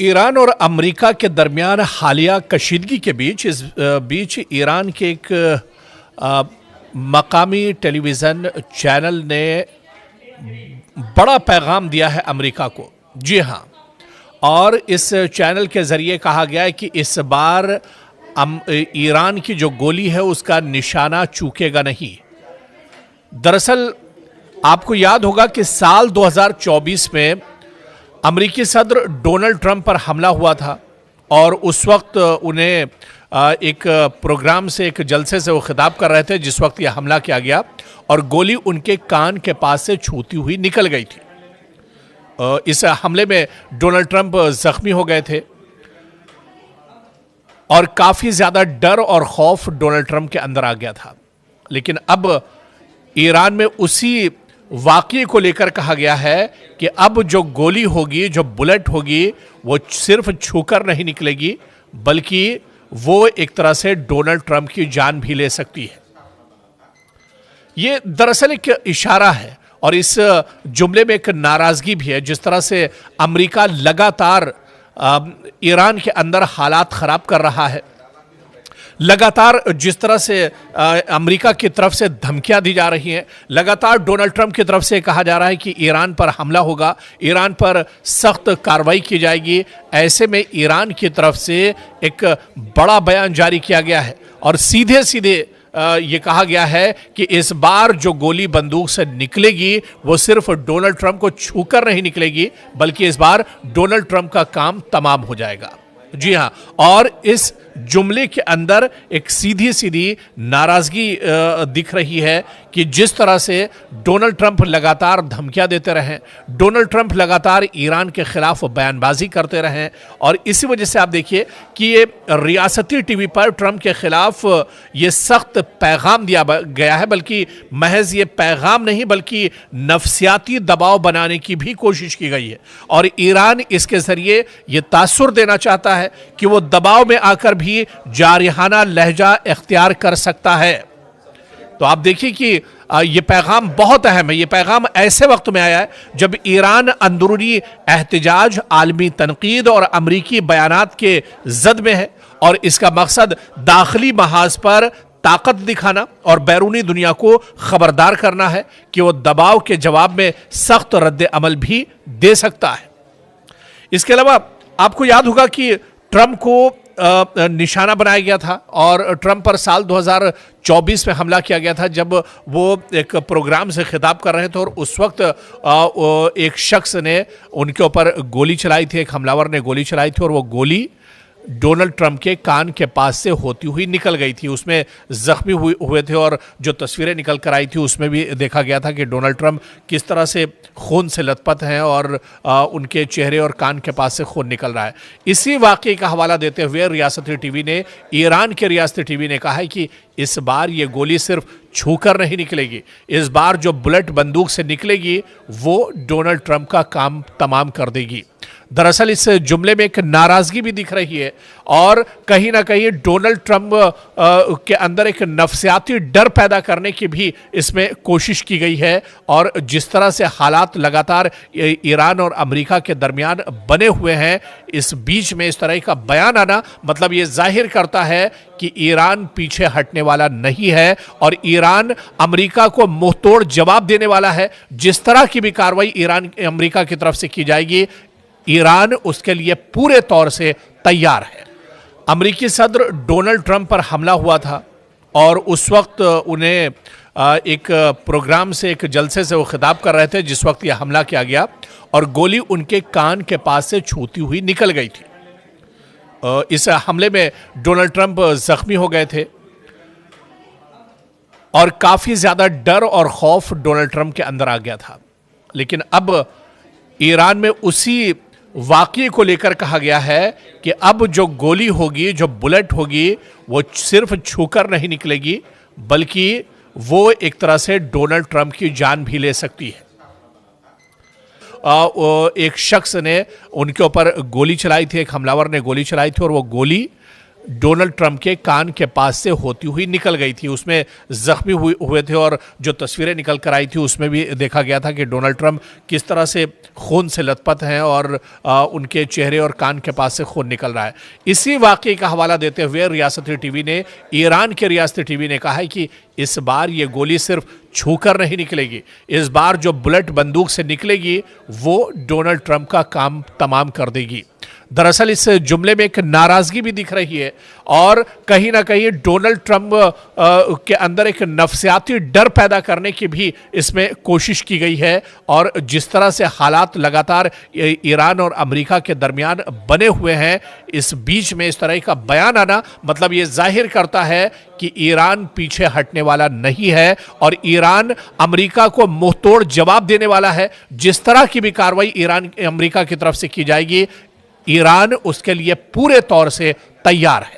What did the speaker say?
Iran और America के दरमियान हालिया कशीदगी के बीच ईरान के एक मकामी टेलीविज़न चैनल ने बड़ा पैगाम दिया है अमेरिका को। जी हाँ, और इस चैनल के ज़रिए कहा गया है कि इस बार ईरान की जो गोली है उसका निशाना चूकेगा नहीं। दरअसल आपको याद होगा कि साल 2024 में अमेरिकी सदर डोनाल्ड ट्रंप पर हमला हुआ था और उस वक्त उन्हें एक प्रोग्राम से, एक जलसे से वो खिताब कर रहे थे जिस वक्त यह हमला किया गया और गोली उनके कान के पास से छूती हुई निकल गई थी। इस हमले में डोनाल्ड ट्रंप जख्मी हो गए थे और काफ़ी ज़्यादा डर और खौफ डोनाल्ड ट्रंप के अंदर आ गया था। लेकिन अब ईरान में उसी वाक़ये को लेकर कहा गया है कि अब जो गोली होगी, जो बुलेट होगी, वो सिर्फ छूकर नहीं निकलेगी बल्कि वो एक तरह से डोनाल्ड ट्रंप की जान भी ले सकती है। ये दरअसल एक इशारा है और इस जुमले में एक नाराज़गी भी है। जिस तरह से अमेरिका लगातार ईरान के अंदर हालात ख़राब कर रहा है, लगातार जिस तरह से अमेरिका की तरफ से धमकियां दी जा रही हैं, लगातार डोनाल्ड ट्रंप की तरफ से कहा जा रहा है कि ईरान पर हमला होगा, ईरान पर सख्त कार्रवाई की जाएगी। ऐसे में ईरान की तरफ से एक बड़ा बयान जारी किया गया है और सीधे सीधे ये कहा गया है कि इस बार जो गोली बंदूक से निकलेगी वो सिर्फ डोनाल्ड ट्रंप को छूकर नहीं निकलेगी बल्कि इस बार डोनाल्ड ट्रंप का काम तमाम हो जाएगा। जी हाँ, और इस जुमले के अंदर एक सीधी सीधी नाराज़गी दिख रही है कि जिस तरह से डोनाल्ड ट्रंप लगातार धमकियां देते रहें, डोनाल्ड ट्रंप लगातार ईरान के खिलाफ बयानबाजी करते रहें और इसी वजह से आप देखिए कि ये रियासती टीवी पर ट्रंप के खिलाफ ये सख्त पैगाम दिया गया है। बल्कि महज ये पैगाम नहीं बल्कि नफसियाती दबाव बनाने की भी कोशिश की गई है और ईरान इसके ज़रिए ये तासुर देना चाहता है कि वो दबाव में आकर भी जारिहाना लहजा इख्तियार कर सकता है। तो आप देखिए कि ये पैगाम बहुत अहम है। ये पैगाम ऐसे वक्त में आया है जब ईरान अंदरूनी एहतिजाज, आलमी तनकीद और अमरीकी बयानात के जद में है और इसका मकसद दाखिली महाज पर ताकत दिखाना और बैरूनी दुनिया को खबरदार करना है कि वो दबाव के जवाब में सख्त रद्द अमल भी दे सकता है। इसके अलावा आपको याद होगा कि ट्रंप को निशाना बनाया गया था और ट्रंप पर साल 2024 में हमला किया गया था जब वो एक प्रोग्राम से खिताब कर रहे थे और उस वक्त एक शख्स ने उनके ऊपर गोली चलाई थी, एक हमलावर ने गोली चलाई थी और वो गोली डोनाल्ड ट्रंप के कान के पास से होती हुई निकल गई थी। उसमें जख्मी हुए थे और जो तस्वीरें निकल कर आई थी उसमें भी देखा गया था कि डोनाल्ड ट्रंप किस तरह से खून से लथपथ हैं और उनके चेहरे और कान के पास से खून निकल रहा है। इसी वाक़ये का हवाला देते हुए रियासती टीवी ने, ईरान के रियासती टीवी ने कहा है कि इस बार ये गोली सिर्फ छूकर नहीं निकलेगी, इस बार जो बुलेट बंदूक से निकलेगी वो डोनाल्ड ट्रंप का काम तमाम कर देगी। दरअसल इस जुमले में एक नाराज़गी भी दिख रही है और कहीं ना कहीं डोनाल्ड ट्रंप के अंदर एक नफसियाती डर पैदा करने की भी इसमें कोशिश की गई है। और जिस तरह से हालात लगातार ईरान और अमेरिका के दरमियान बने हुए हैं, इस बीच में इस तरह का बयान आना मतलब ये जाहिर करता है कि ईरान पीछे हटने वाला नहीं है और ईरान अमेरिका को मुंहतोड़ जवाब देने वाला है। जिस तरह की भी कार्रवाई ईरान अमेरिका की तरफ से की जाएगी, ईरान उसके लिए पूरे तौर से तैयार है। अमेरिकी सदर डोनाल्ड ट्रंप पर हमला हुआ था और उस वक्त उन्हें एक प्रोग्राम से, एक जलसे से वो खिताब कर रहे थे जिस वक्त यह हमला किया गया और गोली उनके कान के पास से छूती हुई निकल गई थी। इस हमले में डोनाल्ड ट्रंप जख्मी हो गए थे और काफ़ी ज़्यादा डर और खौफ डोनाल्ड ट्रंप के अंदर आ गया था। लेकिन अब ईरान में उसी वाक़ये को लेकर कहा गया है कि अब जो गोली होगी, जो बुलेट होगी, वो सिर्फ छूकर नहीं निकलेगी बल्कि वो एक तरह से डोनाल्ड ट्रंप की जान भी ले सकती है। एक शख्स ने उनके ऊपर गोली चलाई थी, एक हमलावर ने गोली चलाई थी और वो गोली डोनाल्ड ट्रंप के कान के पास से होती हुई निकल गई थी। उसमें जख्मी हुए थे और जो तस्वीरें निकल कर आई थी उसमें भी देखा गया था कि डोनाल्ड ट्रंप किस तरह से खून से लथपथ हैं और उनके चेहरे और कान के पास से खून निकल रहा है। इसी वाकये का हवाला देते हुए रियासती टीवी ने, ईरान के रियासती टीवी ने कहा है कि इस बार ये गोली सिर्फ छूकर नहीं निकलेगी, इस बार जो बुलेट बंदूक से निकलेगी वो डोनाल्ड ट्रंप का काम तमाम कर देगी। दरअसल इस जुमले में एक नाराजगी भी दिख रही है और कहीं ना कहीं डोनाल्ड ट्रंप के अंदर एक नफसियाती डर पैदा करने की भी इसमें कोशिश की गई है। और जिस तरह से हालात लगातार ईरान और अमेरिका के दरमियान बने हुए हैं, इस बीच में इस तरह का बयान आना मतलब ये जाहिर करता है कि ईरान पीछे हटने वाला नहीं है और ईरान अमेरिका को मुंहतोड़ जवाब देने वाला है। जिस तरह की भी कार्रवाई ईरान अमेरिका की तरफ से की जाएगी, ईरान उसके लिए पूरे तौर से तैयार है।